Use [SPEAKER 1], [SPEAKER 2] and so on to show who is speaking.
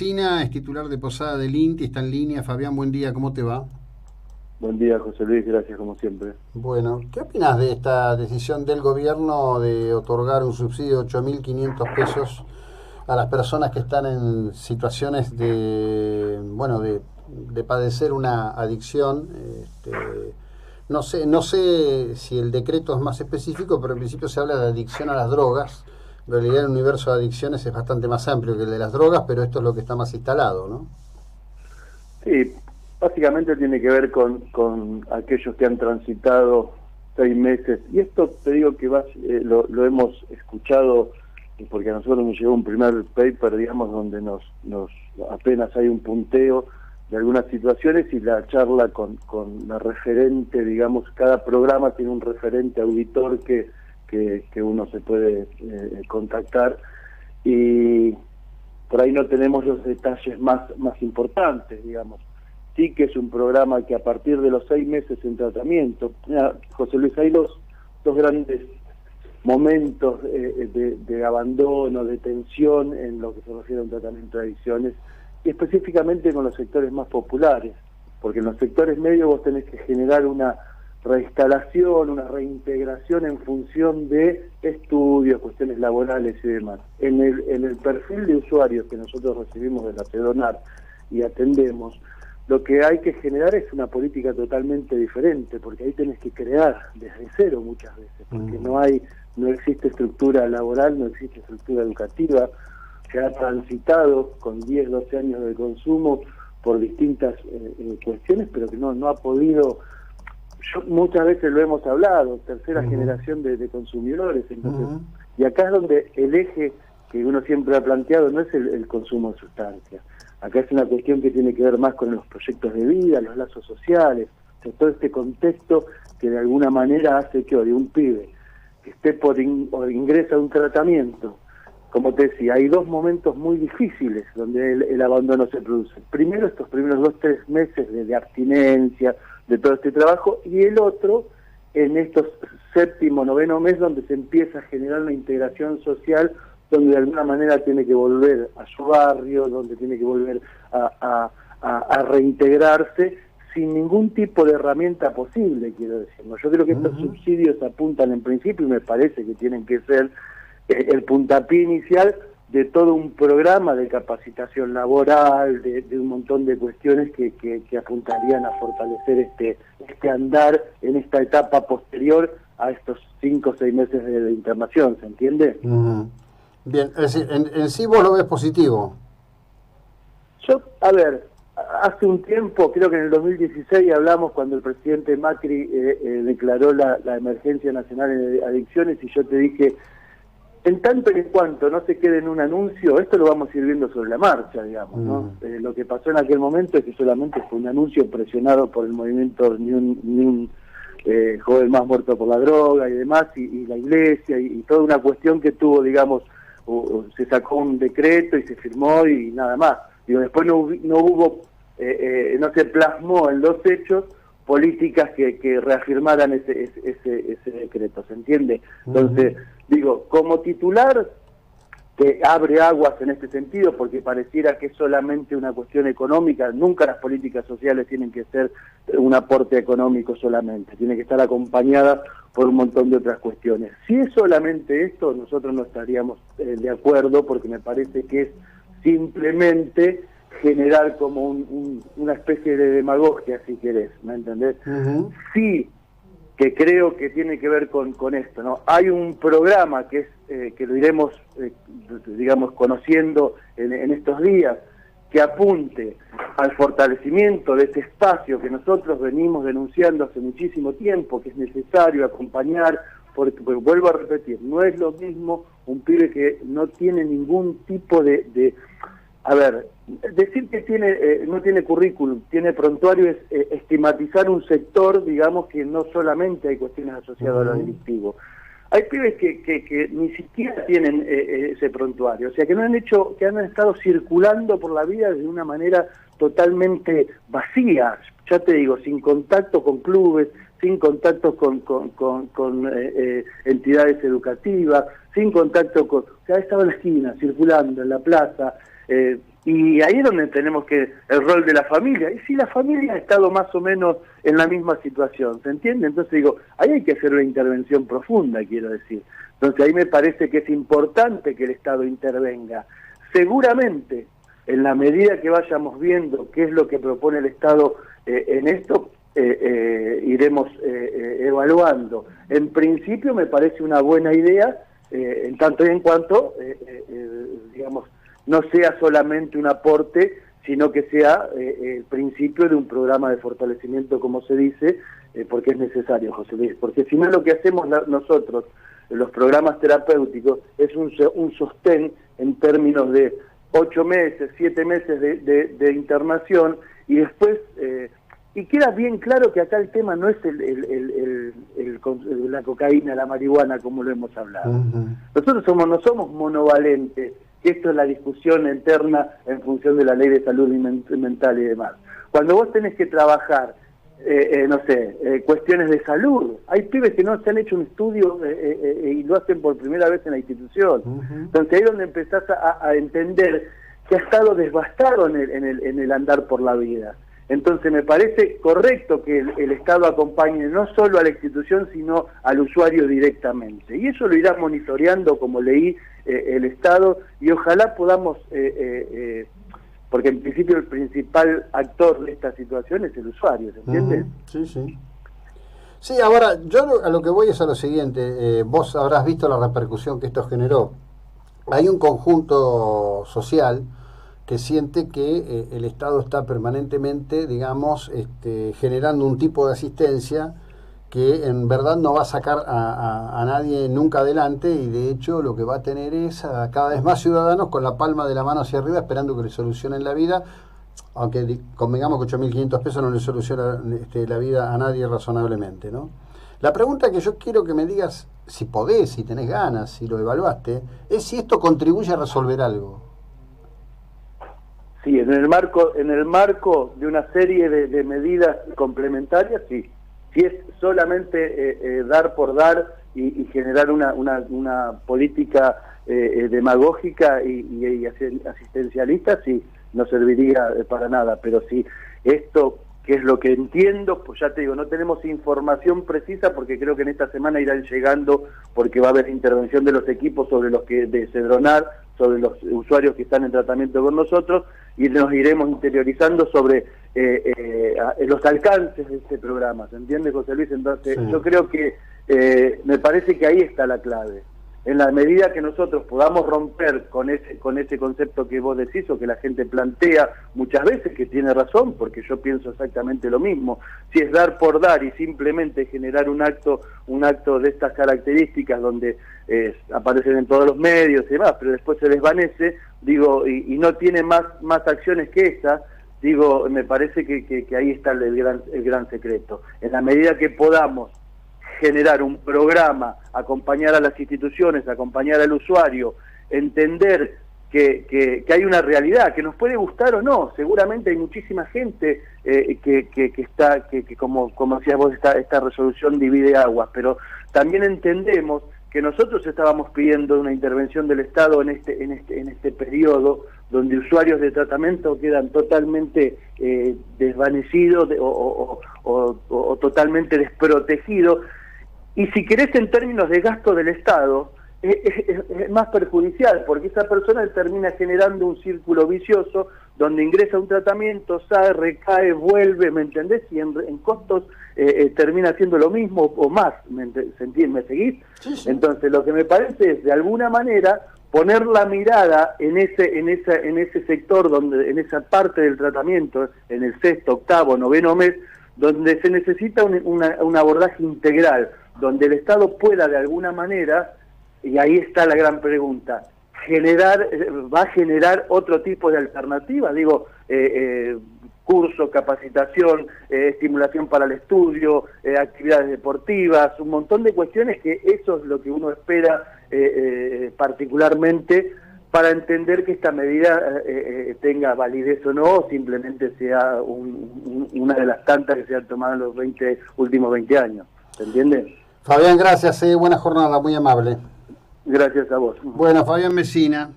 [SPEAKER 1] Encina, es titular de Posada del INTI, está en línea. Fabián, buen día, ¿cómo te va?
[SPEAKER 2] Buen día, José Luis, gracias como siempre.
[SPEAKER 1] Bueno, ¿qué opinas de esta decisión del gobierno de otorgar un subsidio de 8.500 pesos a las personas que están en situaciones de padecer una adicción? No sé si el decreto es más específico, pero en principio se habla de adicción a las drogas. En realidad el universo de adicciones es bastante más amplio que el de las drogas, pero esto es lo que está más instalado, ¿no?
[SPEAKER 2] Sí, básicamente tiene que ver con aquellos que han transitado 6 meses, y esto te digo que lo hemos escuchado, porque a nosotros nos llegó un primer paper, digamos, donde nos apenas hay un punteo de algunas situaciones, y la charla con la referente, digamos, cada programa tiene un referente auditor que uno se puede contactar, y por ahí no tenemos los detalles más importantes, digamos. Sí que es un programa que a partir de los 6 meses en tratamiento, mira, José Luis, hay dos grandes momentos de abandono, de tensión en lo que se refiere a un tratamiento de adicciones, y específicamente con los sectores más populares, porque en los sectores medios vos tenés que generar una reinstalación, una reintegración en función de estudios, cuestiones laborales y demás. En el perfil de usuarios que nosotros recibimos de la Pedonar y atendemos, lo que hay que generar es una política totalmente diferente, porque ahí tenés que crear desde cero muchas veces, porque no existe estructura laboral, no existe estructura educativa, se ha transitado con 10, 12 años de consumo por distintas cuestiones, pero que no ha podido. Muchas veces lo hemos hablado, tercera generación de consumidores, entonces, y acá es donde el eje que uno siempre ha planteado no es el consumo de sustancias, acá es una cuestión que tiene que ver más con los proyectos de vida, los lazos sociales, o sea, todo este contexto que de alguna manera hace que hoy un pibe que esté o ingresa a un tratamiento, como te decía, hay dos momentos muy difíciles donde el abandono se produce. Primero, estos primeros 2, 3 meses de abstinencia, de todo este trabajo, y el otro, en estos séptimo, noveno mes, donde se empieza a generar una integración social, donde de alguna manera tiene que volver a su barrio, donde tiene que volver a reintegrarse, sin ningún tipo de herramienta posible, quiero decir. Yo creo que estos subsidios apuntan en principio, y me parece que tienen que ser el puntapié inicial de todo un programa de capacitación laboral, de un montón de cuestiones que apuntarían a fortalecer este andar en esta etapa posterior a estos 5 o 6 meses de internación, ¿se entiende?
[SPEAKER 1] Bien, es decir, en sí vos lo ves positivo.
[SPEAKER 2] Yo, a ver, hace un tiempo, creo que en el 2016 hablamos cuando el presidente Macri declaró la emergencia nacional en adicciones, y yo te dije, en tanto y en cuanto no se quede en un anuncio, esto lo vamos a ir viendo sobre la marcha, digamos, ¿no? Lo que pasó en aquel momento es que solamente fue un anuncio presionado por el movimiento Ni un joven más muerto por la droga y demás, y la iglesia, y toda una cuestión que tuvo, digamos, se sacó un decreto y se firmó y nada más. Digo, después no se plasmó en los hechos políticas que reafirmaran ese decreto, ¿se entiende? Entonces, digo, como titular, que abre aguas en este sentido, porque pareciera que es solamente una cuestión económica. Nunca las políticas sociales tienen que ser un aporte económico solamente, tiene que estar acompañada por un montón de otras cuestiones. Si es solamente esto, nosotros no estaríamos de acuerdo, porque me parece que es simplemente generar como una especie de demagogia, si querés, ¿me entendés? Sí, que creo que tiene que ver con esto, ¿no? Hay un programa que lo iremos, digamos, conociendo en estos días, que apunte al fortalecimiento de este espacio que nosotros venimos denunciando hace muchísimo tiempo, que es necesario acompañar, porque vuelvo a repetir, no es lo mismo un pibe que no tiene ningún tipo a ver, decir que no tiene currículum, tiene prontuario, es estigmatizar un sector, digamos, que no solamente hay cuestiones asociadas a lo delictivo. Hay pibes que ni siquiera tienen ese prontuario, o sea, que han estado circulando por la vida de una manera totalmente vacía, ya te digo, sin contacto con clubes, sin contacto con entidades educativas, sin contacto con... O sea, ha estado en la esquina, circulando en la plaza, Y ahí es donde tenemos que el rol de la familia. Y si la familia ha estado más o menos en la misma situación, ¿se entiende? Entonces digo, ahí hay que hacer una intervención profunda, quiero decir. Entonces ahí me parece que es importante que el Estado intervenga. Seguramente, en la medida que vayamos viendo qué es lo que propone el Estado en esto, iremos evaluando. En principio me parece una buena idea, en tanto y en cuanto, digamos, no sea solamente un aporte, sino que sea el principio de un programa de fortalecimiento, como se dice, porque es necesario, José Luis, porque si no lo que hacemos nosotros, los programas terapéuticos, es un sostén en términos de 8 meses, 7 meses de internación, y después, y queda bien claro que acá el tema no es la cocaína, la marihuana, como lo hemos hablado. Nosotros no somos monovalentes. Esto es la discusión interna en función de la ley de salud mental y demás. Cuando vos tenés que trabajar, cuestiones de salud, hay pibes que no se han hecho un estudio y lo hacen por primera vez en la institución. Entonces ahí es donde empezás a entender que ha estado devastado en el andar por la vida. Entonces me parece correcto que el Estado acompañe no solo a la institución, sino al usuario directamente. Y eso lo irá monitoreando, como leí, el Estado, y ojalá podamos, porque en principio el principal actor de esta situación es el usuario, ¿se entiende?
[SPEAKER 1] Sí, sí. Sí, ahora, yo a lo que voy es a lo siguiente, vos habrás visto la repercusión que esto generó. Hay un conjunto social que siente que el Estado está permanentemente, digamos, generando un tipo de asistencia que en verdad no va a sacar a nadie nunca adelante, y de hecho lo que va a tener es a cada vez más ciudadanos con la palma de la mano hacia arriba esperando que le solucionen la vida, aunque convengamos que 8.500 pesos no le soluciona la vida a nadie razonablemente, ¿no? La pregunta que yo quiero que me digas, si podés, si tenés ganas, si lo evaluaste, es si esto contribuye a resolver algo.
[SPEAKER 2] Sí, en el marco de una serie de medidas complementarias, sí. Si es solamente dar por dar y generar una política demagógica y asistencialista, sí, no serviría para nada. Pero si esto, que es lo que entiendo, pues ya te digo, no tenemos información precisa, porque creo que en esta semana irán llegando, porque va a haber intervención de los equipos sobre los que de Cedronar, sobre los usuarios que están en tratamiento con nosotros, y nos iremos interiorizando sobre los alcances de este programa, ¿se entiende, José Luis? Entonces, sí, yo creo que me parece que ahí está la clave. En la medida que nosotros podamos romper con ese concepto que vos decís o que la gente plantea muchas veces, que tiene razón, porque yo pienso exactamente lo mismo, si es dar por dar y simplemente generar un acto de estas características donde aparecen en todos los medios y demás, pero después se desvanece, digo, y no tiene más acciones que esa, digo, me parece que ahí está el gran secreto. En la medida que podamos generar un programa, acompañar a las instituciones, acompañar al usuario, entender que hay una realidad, que nos puede gustar o no, seguramente hay muchísima gente que como decías vos, esta resolución divide aguas, pero también entendemos que nosotros estábamos pidiendo una intervención del Estado en este periodo, donde usuarios de tratamiento quedan totalmente desvanecidos o totalmente desprotegidos. Y si querés, en términos de gasto del Estado, es más perjudicial, porque esa persona termina generando un círculo vicioso donde ingresa a un tratamiento, sale, recae, vuelve, ¿me entendés? Y en costos termina haciendo lo mismo o más, ¿me seguís? Sí, sí. Entonces, lo que me parece es, de alguna manera, poner la mirada en ese sector, en esa parte del tratamiento, en el sexto, octavo, noveno mes, donde se necesita un abordaje integral, donde el Estado pueda de alguna manera, y ahí está la gran pregunta, va a generar otro tipo de alternativas, digo, curso, capacitación, estimulación para el estudio, actividades deportivas, un montón de cuestiones que eso es lo que uno espera particularmente para entender que esta medida tenga validez o no, o simplemente sea una de las tantas que se han tomado en los últimos 20 años. ¿Se entiende?
[SPEAKER 1] Fabián, gracias. Buena jornada, muy amable.
[SPEAKER 2] Gracias a vos.
[SPEAKER 1] Bueno, Fabián Mesina.